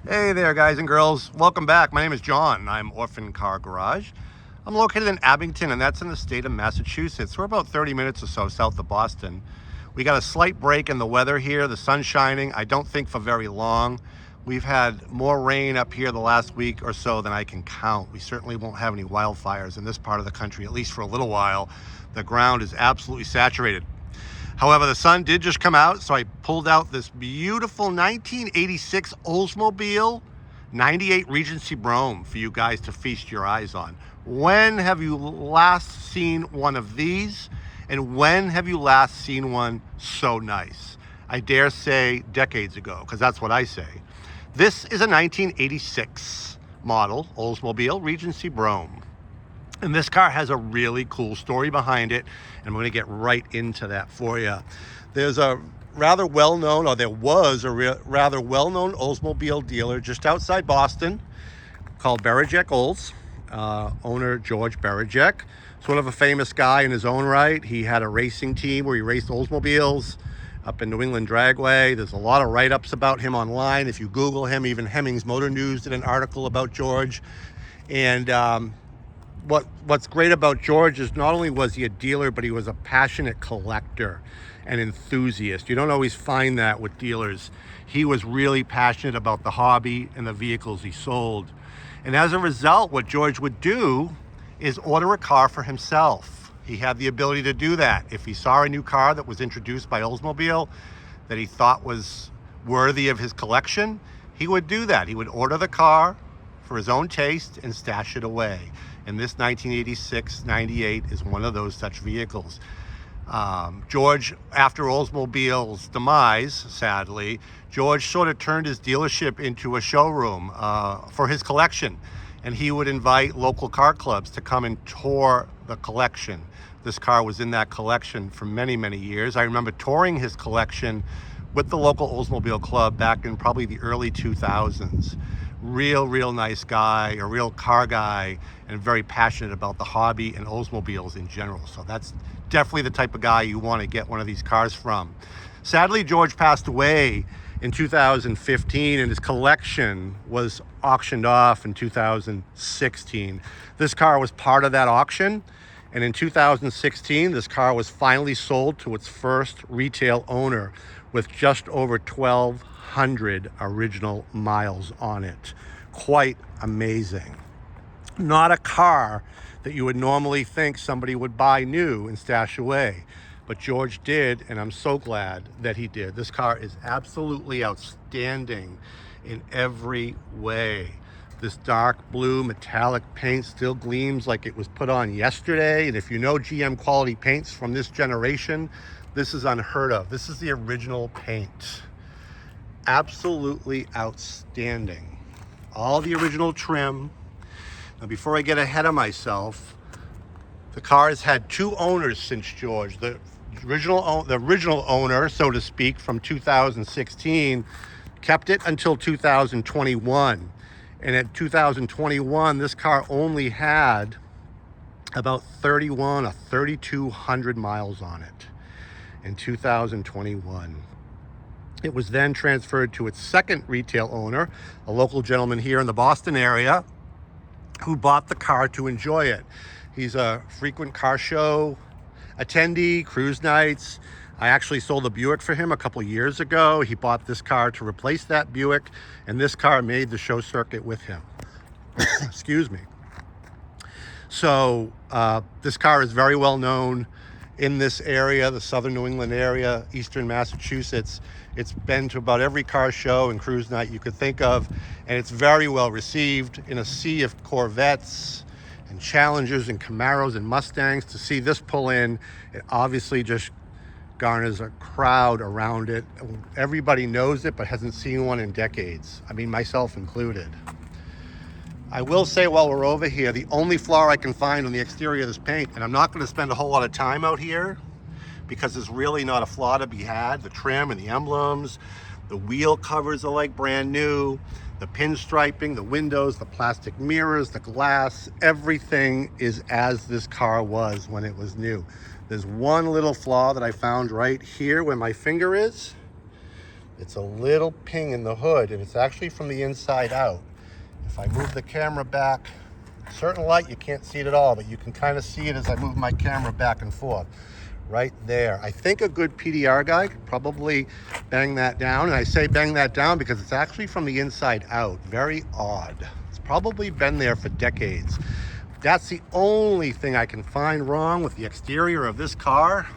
Hey there, guys and girls. Welcome back. My name is John. I'm Orphan Car Garage. I'm located in Abington, and that's in the state of Massachusetts. We're about 30 minutes or so south of Boston. We got a slight break in the weather here. The sun's shining. I don't think for very long. We've had more rain up here the last week or so than I can count. We certainly won't have any wildfires in this part of the country, at least for a little while. The ground is absolutely saturated. However, the sun did just come out, so I pulled out this beautiful 1986 Oldsmobile 98 Regency Brougham for you guys to feast your eyes on. When have you last seen one of these? And when have you last seen one so nice? I dare say decades ago, because that's what I say. This is a 1986 model Oldsmobile Regency Brougham. And this car has a really cool story behind it, and I'm going to get right into that for you. There's a rather well-known, or there was a rather well-known Oldsmobile dealer just outside Boston called Berejek Olds, owner George Berejek. Sort of a famous guy in his own right. He had a racing team where he raced Oldsmobiles up in New England Dragway. There's a lot of write-ups about him online. If you Google him, even Hemmings Motor News did an article about George. And what's great about George is not only was he a dealer, but he was a passionate collector and enthusiast. You don't always find that with dealers. He was really passionate about the hobby and the vehicles he sold. And as a result, what George would do is order a car for himself. He had the ability to do that. If he saw a new car that was introduced by Oldsmobile that he thought was worthy of his collection, he would do that. He would order the car for his own taste and stash it away. And this 1986 98 is one of those such vehicles. George, after Oldsmobile's demise, sadly, George sort of turned his dealership into a showroom for his collection. And he would invite local car clubs to come and tour the collection. This car was in that collection for many, many years. I remember touring his collection with the local Oldsmobile club back in probably the early 2000s. Real nice guy, a real car guy, and very passionate about the hobby and Oldsmobiles in general. So that's definitely the type of guy you want to get one of these cars from. Sadly, George passed away in 2015, and his collection was auctioned off in 2016. This car was part of that auction, and in 2016, this car was finally sold to its first retail owner with just over 1,200 original miles on it. Quite amazing. Not a car that you would normally think somebody would buy new and stash away, but George did, and I'm so glad that he did. This car is absolutely outstanding in every way. This dark blue metallic paint still gleams like it was put on yesterday, and if you know GM quality paints from this generation, this is unheard of. This is the original paint. Absolutely outstanding. All the original trim. Now, before I get ahead of myself, the car has had two owners since George. The original owner, so to speak, from 2016, kept it until 2021. And at 2021, this car only had about 31 or 3,200 miles on it in 2021. It was then transferred to its second retail owner, a local gentleman here in the Boston area, who bought the car to enjoy it. He's a frequent car show attendee, cruise nights. I actually sold a Buick for him a couple years ago. He bought this car to replace that Buick, and this car made the show circuit with him. Excuse me. So this car is very well known in this area, the southern New England area, eastern Massachusetts. It's been to about every car show and cruise night you could think of, and it's very well received. In a sea of Corvettes and Challengers and Camaros and Mustangs, to see this pull in, it obviously just garners a crowd around it. Everybody knows it, but hasn't seen one in decades. I mean, myself included. I will say, while we're over here, the only flaw I can find on the exterior of this paint, and I'm not going to spend a whole lot of time out here because there's really not a flaw to be had. The trim and the emblems, the wheel covers are like brand new, the pinstriping, the windows, the plastic mirrors, the glass, everything is as this car was when it was new. There's one little flaw that I found right here where my finger is. It's a little ping in the hood, and it's actually from the inside out. If I move the camera back, certain light you can't see it at all, but you can kind of see it as I move my camera back and forth. Right there. I think a good PDR guy could probably bang that down. And I say bang that down because it's actually from the inside out. Very odd. It's probably been there for decades. That's the only thing I can find wrong with the exterior of this car.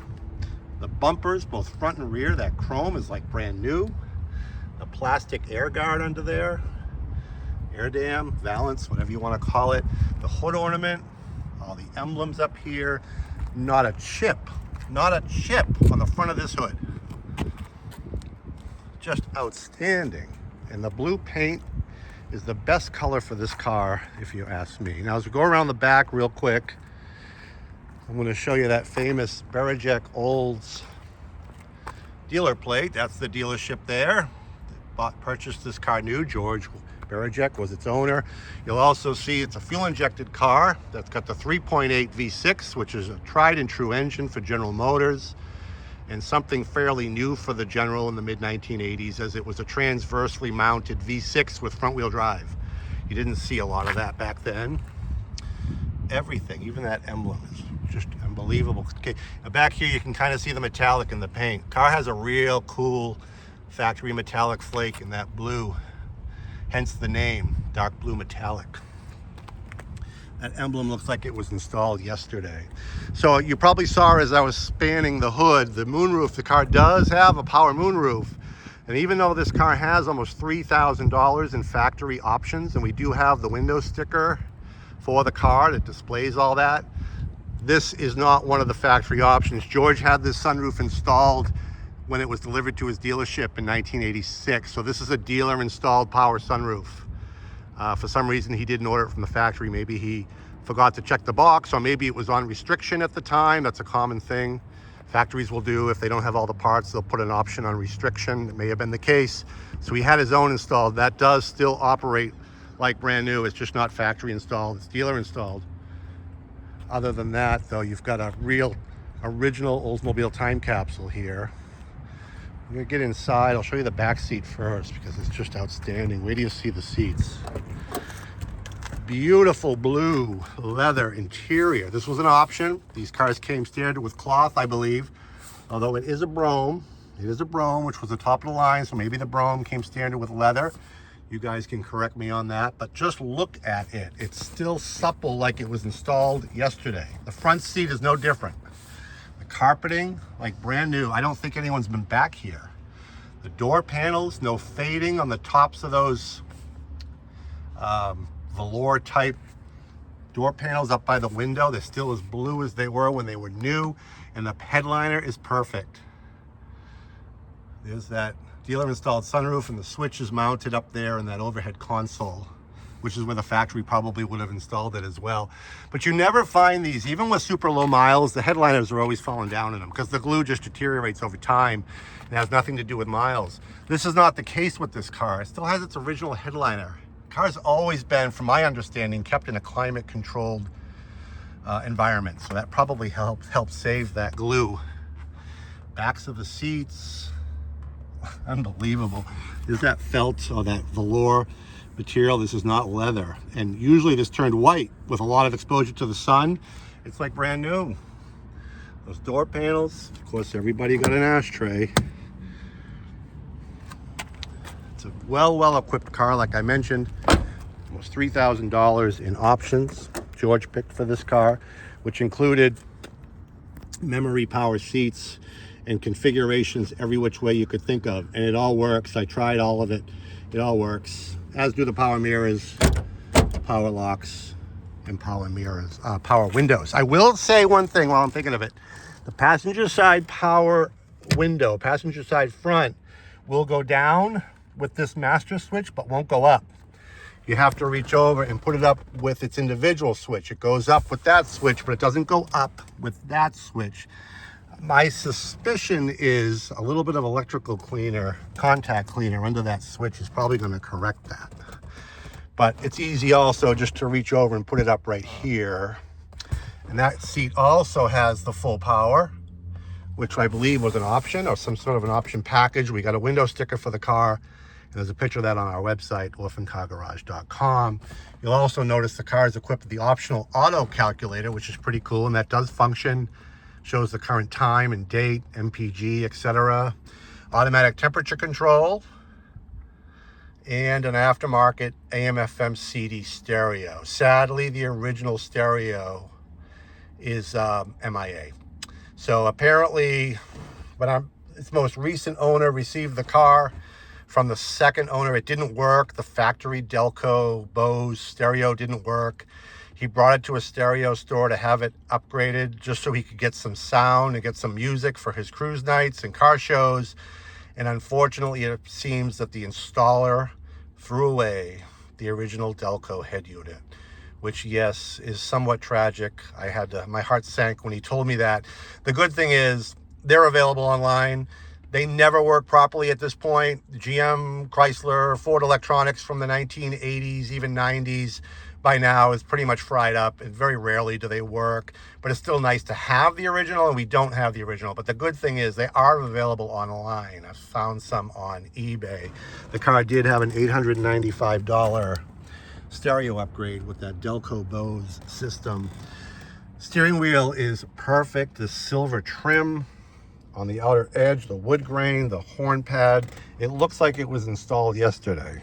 The bumpers, both front and rear, that chrome is like brand new. The plastic air guard under there. Air dam, valance, whatever you want to call it. The hood ornament, all the emblems up here. Not a chip on the front of this hood. Just outstanding. And the blue paint is the best color for this car, if you ask me. Now, as we go around the back real quick, I'm going to show you that famous Brougham Olds dealer plate. That's the dealership there. Purchased this car new. George Brougham was its owner. You'll also see it's a fuel-injected car that's got the 3.8 V6, which is a tried and true engine for General Motors, and something fairly new for the General in the mid-1980s, as it was a transversely mounted V6 with front-wheel drive. You didn't see a lot of that back then. Everything, even that emblem, is just unbelievable. Okay, now back here you can kind of see the metallic in the paint. Car has a real cool factory metallic flake in that blue. Hence the name, dark blue metallic. That emblem looks like it was installed yesterday. So you probably saw as I was spanning the hood, the moonroof. The car does have a power moonroof. And even though this car has almost $3,000 in factory options, and we do have the window sticker for the car that displays all that, this is not one of the factory options. George had this sunroof installed when it was delivered to his dealership in 1986. So this is a dealer installed power sunroof. For some reason he didn't order it from the factory. Maybe he forgot to check the box, or maybe it was on restriction at the time. That's a common thing factories will do. If they don't have all the parts, they'll put an option on restriction. It may have been the case. So he had his own installed. That does still operate like brand new. It's just not factory installed, it's dealer installed. Other than that though, you've got a real original Oldsmobile time capsule here. I'm gonna get inside. I'll show you the back seat first because it's just outstanding. Wait till you see the seats. Beautiful blue leather interior. This was an option. These cars came standard with cloth, I believe, although it is a Brougham. It is a Brougham, which was the top of the line, so maybe the Brougham came standard with leather. You guys can correct me on that, but just look at it. It's still supple like it was installed yesterday. The front seat is no different. Carpeting like brand new. I don't think anyone's been back here. The door panels, no fading on the tops of those velour type door panels up by the window. They're still as blue as they were when they were new, and the headliner is perfect. There's that dealer installed sunroof, and the switch is mounted up there in that overhead console, which is where the factory probably would have installed it as well. But you never find these, even with super low miles, the headliners are always falling down in them because the glue just deteriorates over time and has nothing to do with miles. This is not the case with this car. It still has its original headliner. The car's always been, from my understanding, kept in a climate controlled environment. So that probably helped save that glue. Backs of the seats, unbelievable. There's that felt or that velour material. This is not leather, and usually this turned white with a lot of exposure to the sun. It's like brand new. Those door panels, of course, everybody got an ashtray. It's a well equipped car, like I mentioned. Almost $3,000 in options George picked for this car, which included memory power seats and configurations every which way you could think of, and it all works. I tried all of it. It all works, as do the power mirrors, power locks, and power mirrors, power windows. I will say one thing while I'm thinking of it. The passenger side power window, passenger side front, will go down with this master switch, but won't go up. You have to reach over and put it up with its individual switch. It goes up with that switch, but it doesn't go up with that switch. My suspicion is a little bit of electrical cleaner, contact cleaner under that switch is probably going to correct that. But it's easy also just to reach over and put it up right here. And that seat also has the full power which I believe was an option or some sort of an option package. We got a window sticker for the car, and there's a picture of that on our website, orphancargarage.com. You'll also notice the car is equipped with the optional auto calculator, which is pretty cool, and that does function. Shows the current time and date, MPG, etc. Automatic temperature control, and an aftermarket AM/FM CD stereo. Sadly, the original stereo is MIA. So apparently, when its most recent owner received the car from the second owner, it didn't work. The factory Delco Bose stereo didn't work. He brought it to a stereo store to have it upgraded just so he could get some sound and get some music for his cruise nights and car shows. And unfortunately, it seems that the installer threw away the original Delco head unit, which, yes, is somewhat tragic. My heart sank when he told me that. The good thing is they're available online. They never work properly at this point. GM, Chrysler, Ford electronics from the 1980s, even 90s, by now is pretty much fried up, and very rarely do they work. But it's still nice to have the original, and we don't have the original. But the good thing is they are available online. I've found some on eBay. The car did have an $895 stereo upgrade with that Delco Bose system. Steering wheel is perfect. The silver trim on the outer edge, the wood grain, the horn pad. It looks like it was installed yesterday.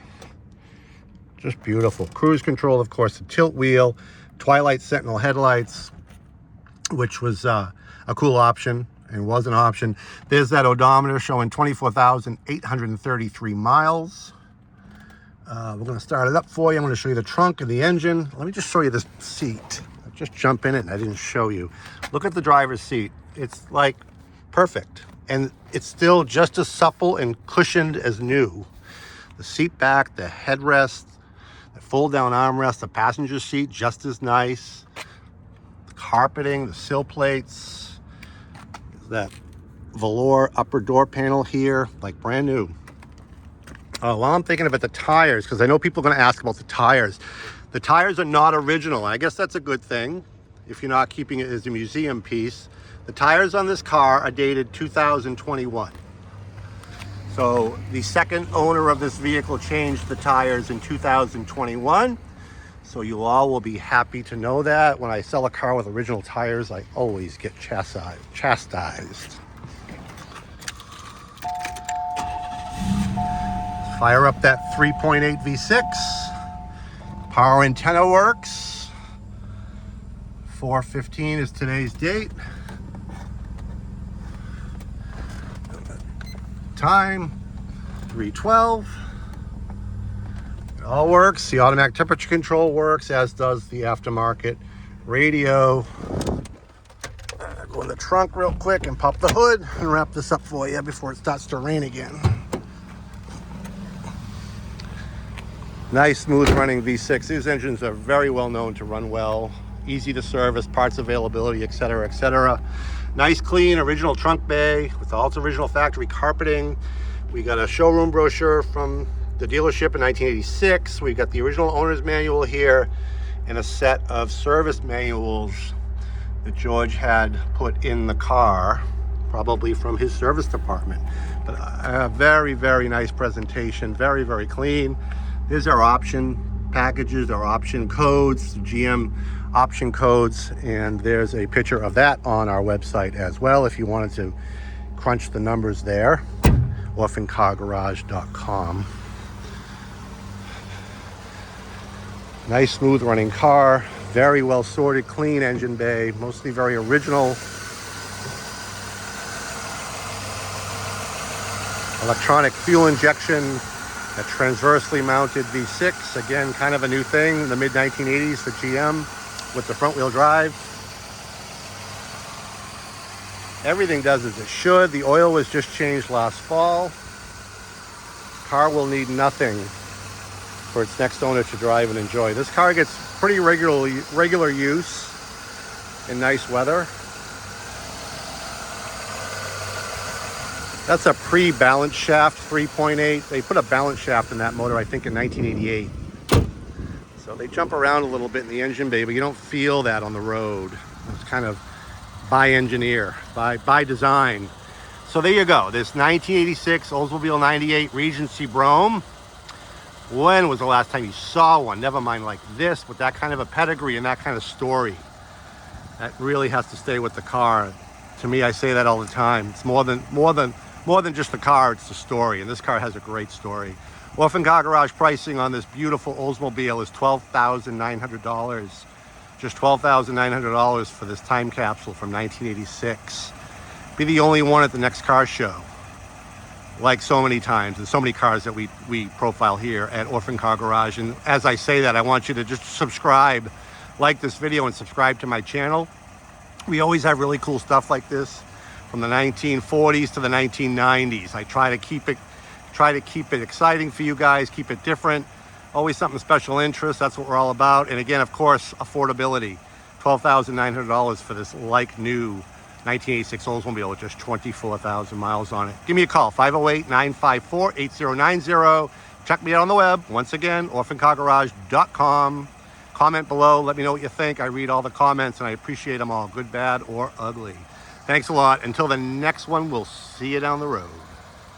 Just beautiful. Cruise control, of course, the tilt wheel, Twilight Sentinel headlights, which was a cool option and was an option. There's that odometer showing 24,833 miles. We're going to start it up for you. I'm going to show you the trunk and the engine. Let me just show you this seat. I just jump in it and I didn't show you. Look at the driver's seat. It's like perfect. And it's still just as supple and cushioned as new. The seat back, the headrest, the fold down armrest, the passenger seat, just as nice. The carpeting, the sill plates, that velour upper door panel here, like brand new. While I'm thinking about the tires, because I know people are going to ask about the tires. The tires are not original. I guess that's a good thing if you're not keeping it as a museum piece. The tires on this car are dated 2021. So the second owner of this vehicle changed the tires in 2021. So you all will be happy to know that. When I sell a car with original tires, I always get chastised. Fire up that 3.8 V6. Power antenna works. 4/15 is today's date. Time 3:12. It all works. The automatic temperature control works, as does the aftermarket radio. Go in the trunk real quick and pop the hood and wrap this up for you before it starts to rain again. Nice, smooth running V6. These engines are very well known to run well, easy to service, parts availability, etc., etc. Nice, clean, original trunk bay with all its original factory carpeting. We got a showroom brochure from the dealership in 1986. We got the original owner's manual here and a set of service manuals that George had put in the car, probably from his service department. But a very, very nice presentation, very, very clean. There's our option packages, our option codes, GM option codes, and there's a picture of that on our website as well if you wanted to crunch the numbers there. orphancargarage.com. Nice, smooth running car, very well sorted, clean engine bay, mostly very original. Electronic fuel injection, a transversely mounted V6, again, kind of a new thing in the mid-1980s for GM with the front-wheel drive. Everything does as it should. The oil was just changed last fall. Car will need nothing for its next owner to drive and enjoy. This car gets pretty regular use in nice weather. That's a pre-balance shaft 3.8. They put a balance shaft in that motor, I think, in 1988. So they jump around a little bit in the engine bay, but you don't feel that on the road. It's kind of by engineer, by design. So there you go. This 1986 Oldsmobile 98 Regency Brougham. When was the last time you saw one? Never mind like this, with that kind of a pedigree and that kind of story. That really has to stay with the car. To me, I say that all the time. It's more than just the car, it's the story. And this car has a great story. Orphan Car Garage pricing on this beautiful Oldsmobile is $12,900. Just $12,900 for this time capsule from 1986. Be the only one at the next car show. Like so many times, and so many cars that we profile here at Orphan Car Garage. And as I say that, I want you to just subscribe, like this video, and subscribe to my channel. We always have really cool stuff like this from the 1940s to the 1990s. I try to keep it exciting for you guys, keep it different. Always something special interest. That's what we're all about. And again, of course, affordability. $12,900 for this like new 1986 Oldsmobile with just 24,000 miles on it. Give me a call, 508-954-8090. Check me out on the web. Once again, orphancargarage.com. Comment below. Let me know what you think. I read all the comments and I appreciate them all, good, bad, or ugly. Thanks a lot. Until the next one, we'll see you down the road.